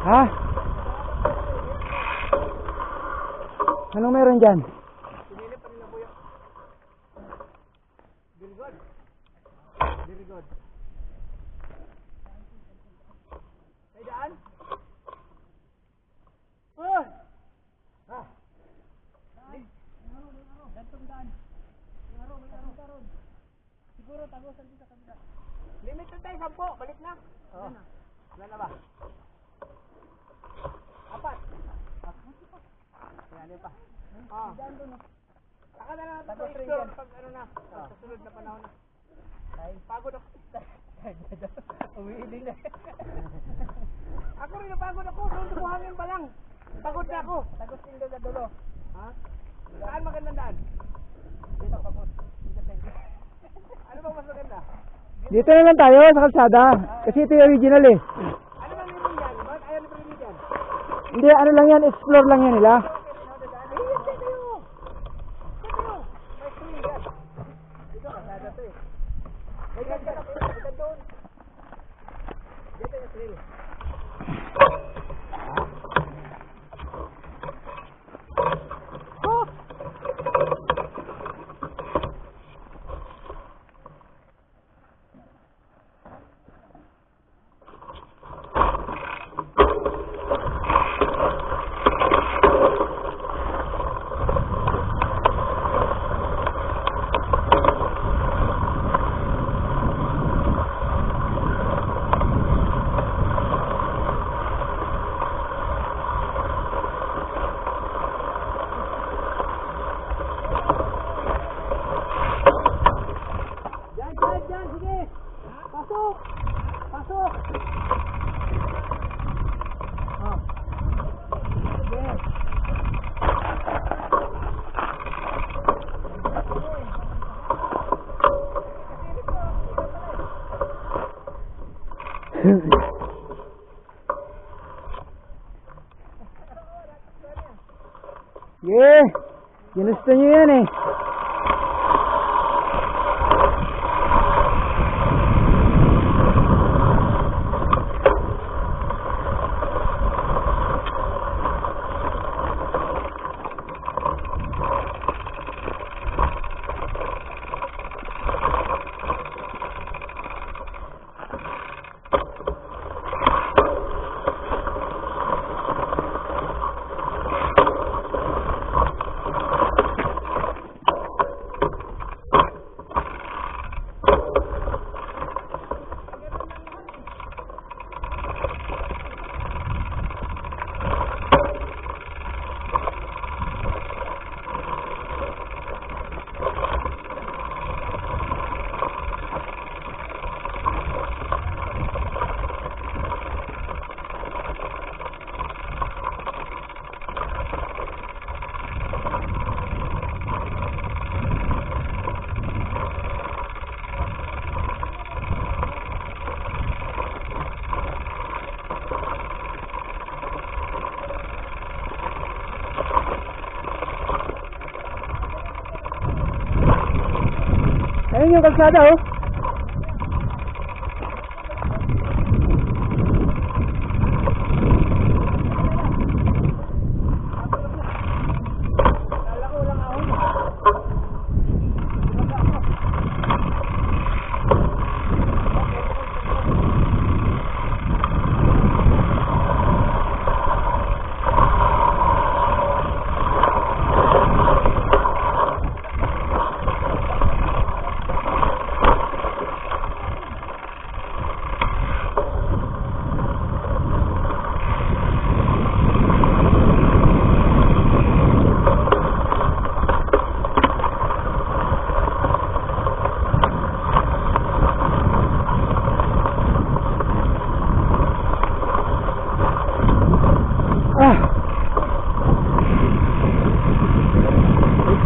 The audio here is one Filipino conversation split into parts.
Ha? Anong meron dyan? Pinili pa nila kuya. Very good. Very good. May daan? Uy! Ha? Gantong daan. May araw. Siguro tagusan din sa kabila. Limit na tayo, 10. Balik na. Oo. Wala na ba? 4. Yan pa. Daan doon. Saka na lang ito explore pag ano na. Sa sunod na panahon na. Pagod ako. Umiiling na. Ako rin napagod ako. Doon buhangin pa lang. Pagod na ako. Tagos din doon sa dulo. Ha? Saan magandang daan? Dito pagod. Ano ba mas maganda? Dito na lang tayo sa kalsada. Kasi ito yung original eh. Ano ba meron yan? Bakit ayaw na pili dyan? Hindi, ano lang yan, explore lang yan nila. Diyan, sige. Pasok. Pasok. Oh. Sige. Yeah, ginusto nyo yan eh. Ayun yung kalsada oh.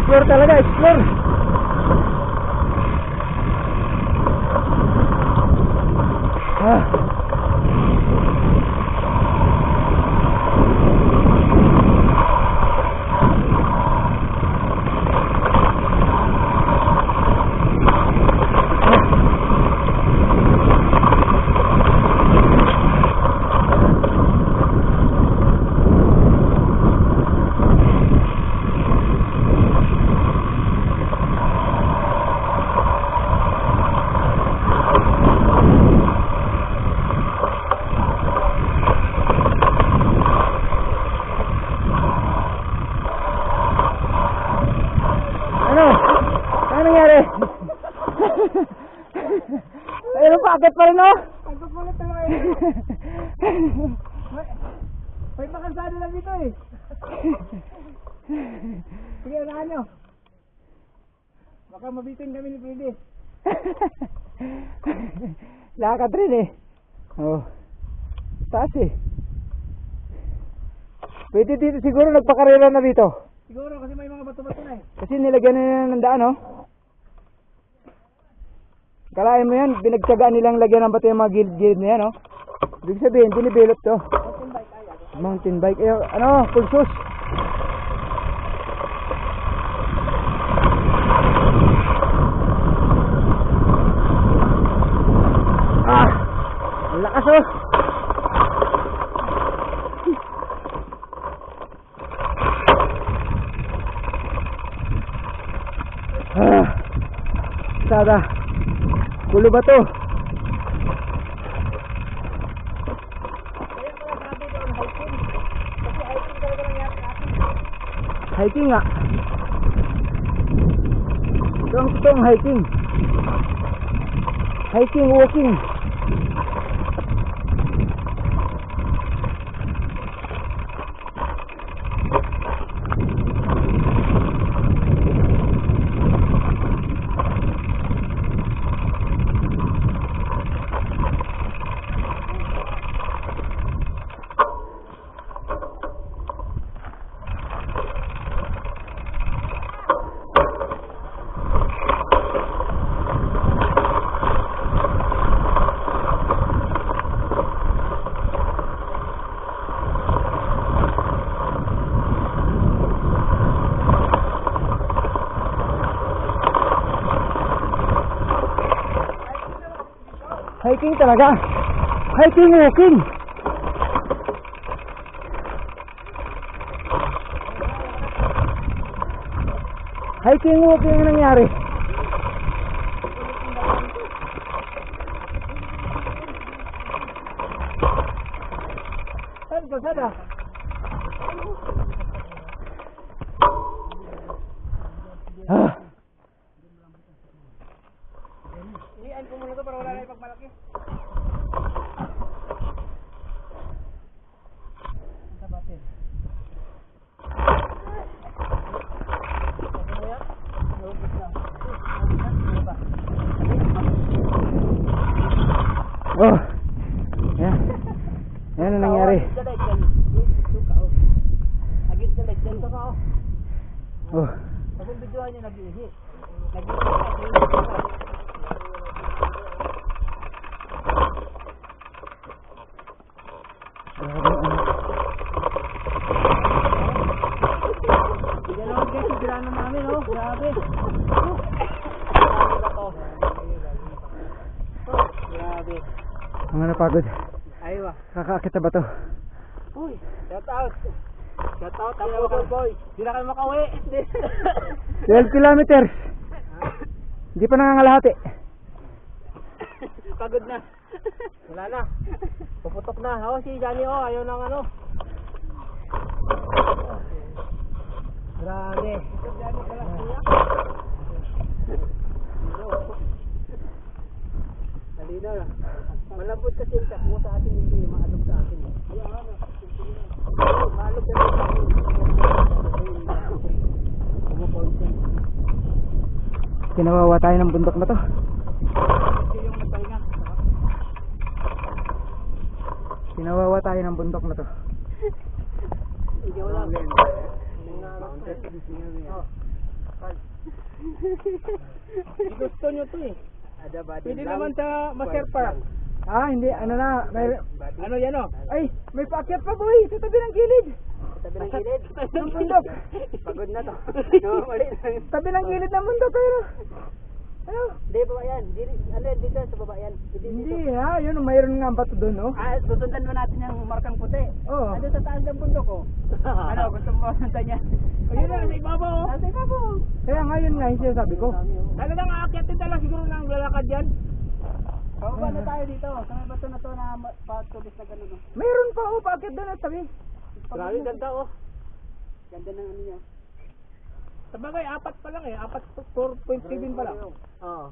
Explore talaga, explore. no? Ang kukulit na kayo. May makansado lang dito eh. Sige, unahan nyo. Baka mabitin kami ni Freddy. Lakad rin eh. Oh. Taas eh. Pwede dito siguro nagpakarera na dito. Siguro kasi may mga bato-bato na eh. Kasi nilagyan na nila ng daan, oh. Kalahin mo yan, binagtsagaan nilang lagyan ng bato yung mga gilid-gilid na yan, oh. Ibig sabihin, binibilot to. Mountain bike kaya. Mountain bike. Eh, ano, pulsos. Ah! Ang lakas, oh. Ah! Sada. Gulo ba to? Kaya pala sabi doon hiking. Kasi hiking talaga nangyari natin. Hiking nga. Ito ang totoong hiking. Hiking, walking. Hiking talaga. Hiking, walking. Hiking, walking ang nangyari. Saan ka sada? Ah, Inian ko muna to para wala na ipagmalaki. Sa batin. oh. Yan. Yan ang nangyari. Agit sa legend to ka. Oh. Pag videohan niya nag-ihi. Hindi naman guys, sila na namin oh. Grabe. Grabe. Mga napagod. Aywa. Kakaakit na ba to? Uy, shout out. Shout out ako boy. Hindi na kayo makauwi. 12 kilometers. Hindi pa nangangalahati. Pagod na. Wala na. Puputok na. Oh, si Johnny oh, ayaw ng ano. Grabe. Johnny pala siya. Halina na. Malambot kasi yung takbo sa atin hindi maalog sa atin. Maalog na sa atin. Kinawawa tayo ng bundok na to. Yung nagpahinga. Kinawawa tayo ng bundok na to. Hindi wala. Gusto nyo to eh. Pwede naman sa Master Park. Ah, hindi. Ano na. May, Ano yan o? ay, may paakyat pa boy. Sa tabi ng gilid. Tabi ng gilid? Ng bundok. Pagod na to. Mali lang. Tabi ng gilid ng bundok. Ano? Hindi, baba yan. Ano yan dito sa baba yan? Hindi ha. Yun, mayroon nga ang bato doon, no? Ah, susundan mo natin yung markang puti. Oo. Ano sa taas ng bundok oh? Ano, gusto mo sundan niya? Ayun na, sa ibabaw oh. Sa ibabaw. Kaya nga yun nga yung sinasabi ko. Talagang aakyatin talaga siguro ng lalakad yan. Pababa na tayo dito. Sa may bato na to na patulis na gano'n. Oh. Mayroon pa oh. Paakyat doon at tabi. Grabe, ganda oh. Ganda ng ano niya. Sabagay, 4 pa lang eh. 4.7 pa lang. Oo.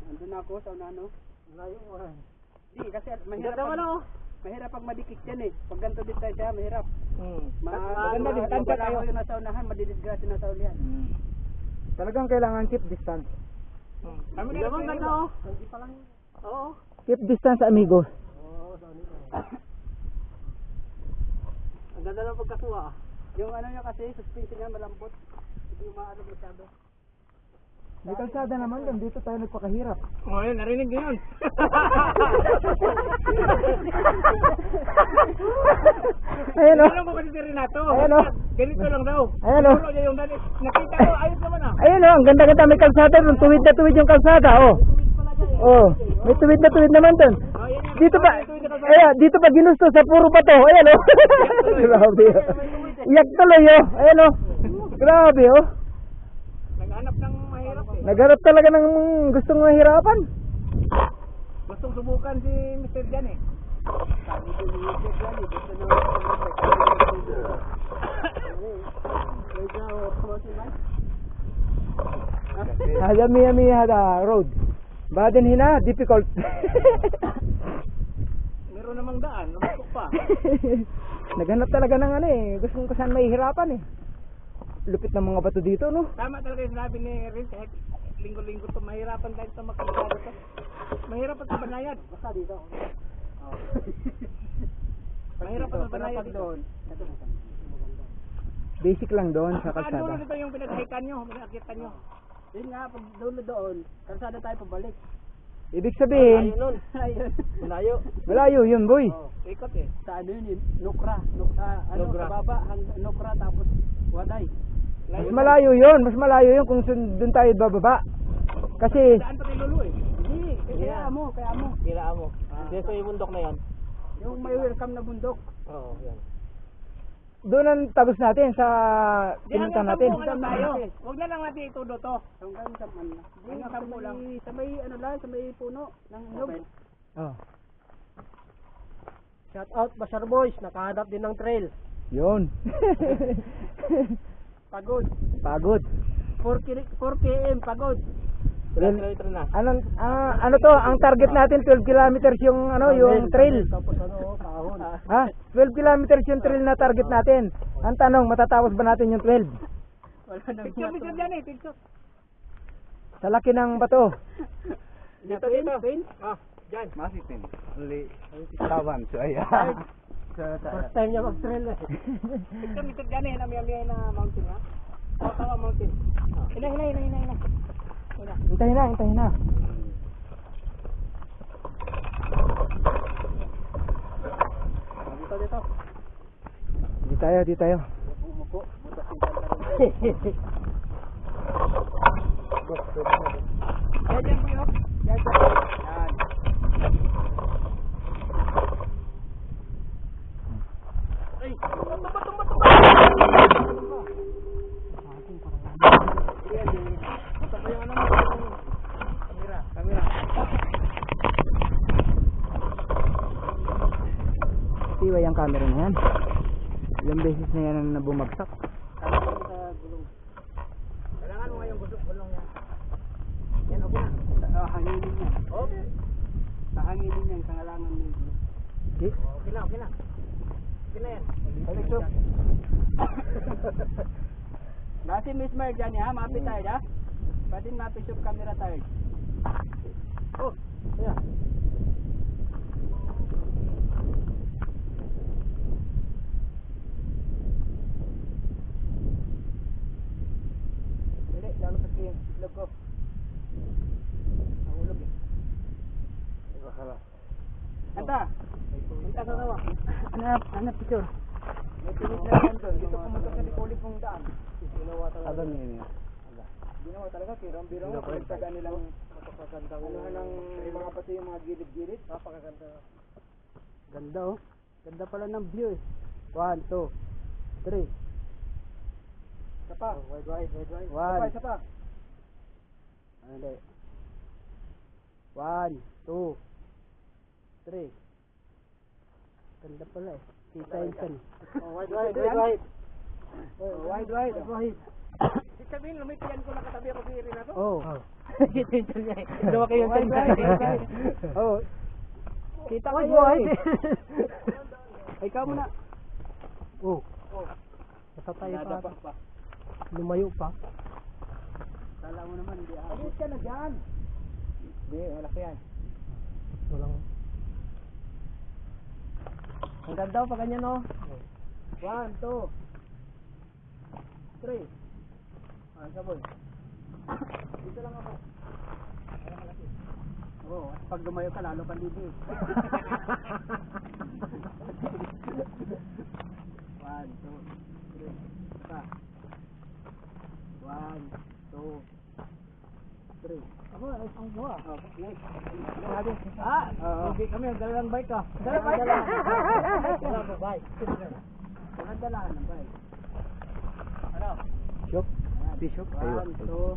Andun na ako sa ano. Layo mo. Hindi, kasi mahirap mahirap pag madikit yan eh. Pag ganito din tayo siya, mahirap. Maganda distansya tayo. Yung nasa unahan, madidisgrasya na sa ulihan. Talagang kailangan keep distance. Kami na naman ganda oh. Hindi pa lang. Oo. Keep distance, amigo. Oo, sorry. Ang ganda ng pagkasuha. Yung ano niya kasi, suspension niya malambot. Hindi umaano masyado. May kalsada naman doon, dito tayo nagpakahirap. Oh, yun, narinig niyo yun. Ayan o. Alam mo kasi si Renato. Ayan o. Ganito lang daw. Ayan o. Puro niya yung dati. Nakita ko, ayos naman ah. Ayan o, ang ganda-ganda, may kalsada doon. Tuwid na tuwid yung kalsada, oh. Oh, may tuwid na tuwid naman doon. Oh, yan yan. Dito pa, ayan, dito pa ginusto sa puro bato. Ayan o. Grabe o. Iyak tuloy o. Ayan o. Grabe o. Naghanap ng mahirap eh. Nagharap talaga ng gustong mahirapan. Gustong subukan si Mr. Jan eh. Sabi ko ni Mr. Jan eh. Gusto na Yummy hada road. Baden hina difficult. Meron namang daan, lumusok pa. Naghanap talaga ng ano eh, gustong saan mahihirapan eh. Lupit ng mga bato dito, no? Tama talaga yung sinabi ni Rin, kahit linggo-linggo to, mahirapan tayo sa magkalsada to. Mahirapan sa banayad. Basta dito. Oh. Mahirapan sa banayad dito. Basic lang doon sa Saan dulo kalsada. dito yung pinaghahikan nyo, pinaghakitan nyo? Yun nga, pag dulo doon, kalsada tayo pabalik. Ibig sabihin, nun. Ayun. Malayo. malayo yun, boy. Oh, ikot eh. Sa ano yun, Nukra. Nukra. Sa baba, Nukra tapos Waday. Mas malayo yun kung doon tayo bababa. Kasi, Saan pa tayo lulo eh? Hindi, kaya mo. Kaya mo. Dito yung bundok na yan. Yung may welcome na bundok. Oo, yan. doon ang tagos natin sa pinunta natin. Huwag na lang natin itudo to. Hanggang sa man. Hanggang sampo lang. Sa may ano lang, sa may puno ng nyug. Oh, Shout out Basar Boys, nakahanap din ng trail. yun. Pagod. Pagod. 4 km pagod. Well, ano to, ang target natin 12 kilometers yung ano, yung trail. Tapos ano, kahon. Ha? 12 kilometers yung trail na target natin. Ang tanong, matatapos ba natin yung 12? Wala nang picture dyan eh, picture. Sa laki ng bato. Dito. Ah, dyan. Masitin. Only tawan. So, ayan. First time niya mag-trail eh. Picture dyan eh, namiyamiyay na mountain ha. Tawa mountain. Hina. Hintayin na. Dito. Di tayo. Umupo. Yan po yun. Yan. Ay, bato. Tiway ang camera na yan. Ilang beses na yan na bumagsak. Kailangan mo nga yung gulong yan. Yan, okay na. Hanginin niya. Okay. Hanginin niya yung kangalangan mo. Okay. Okay na. Okay na yan. Nasi Miss Mer dyan ha, mapit tayo ha. Pwede mapit yung camera tayo. Oh, yeah. Dili, lalo sa king. Itlog ko. Ang ulog eh. Anta sa tawa. Ano picture? May pilit na yan doon. Dito pumunta sa Licolip kong daan. Ginawa talaga. Ginawa talaga. Birong pagtaga nilang anuhan ng mga pati yung mga gilid-gilid. Napakaganda. Ganda oh. Ganda pala ng view eh. 1, 2, 3. Isa pa. Wide. 1. Isa pa. Hindi. 1, 2, 3. Ganda pala eh. Kita yun. Wide. Wide. sabihin, lumipian ko nakatabi ako si Renato? Oh. Ito niya eh. Dalawa kayo sa Oh. Kita Oy, kayo boy. Ay, ikaw muna. Oh. Oh. Natatay Dada pa. Lumayo pa. Kala mo naman, hindi ako. Alis ka na dyan. Hindi, wala pa yan. Walang. Ang ganda pa ganyan, no? 1, 2, 3. Ah, sabon. Dito lang ako. Oo, at pag lumayo ka, lalo kang libi. 1, 2, 3. Saka. 1, 2, 3. Ako, ay ang buha. Oh, nice. Okay kami, ang dalang bike ka. Dalang bike ka. Dalang bike. Dalang ng bike. Ano? Shock. Bishop. 1, 2,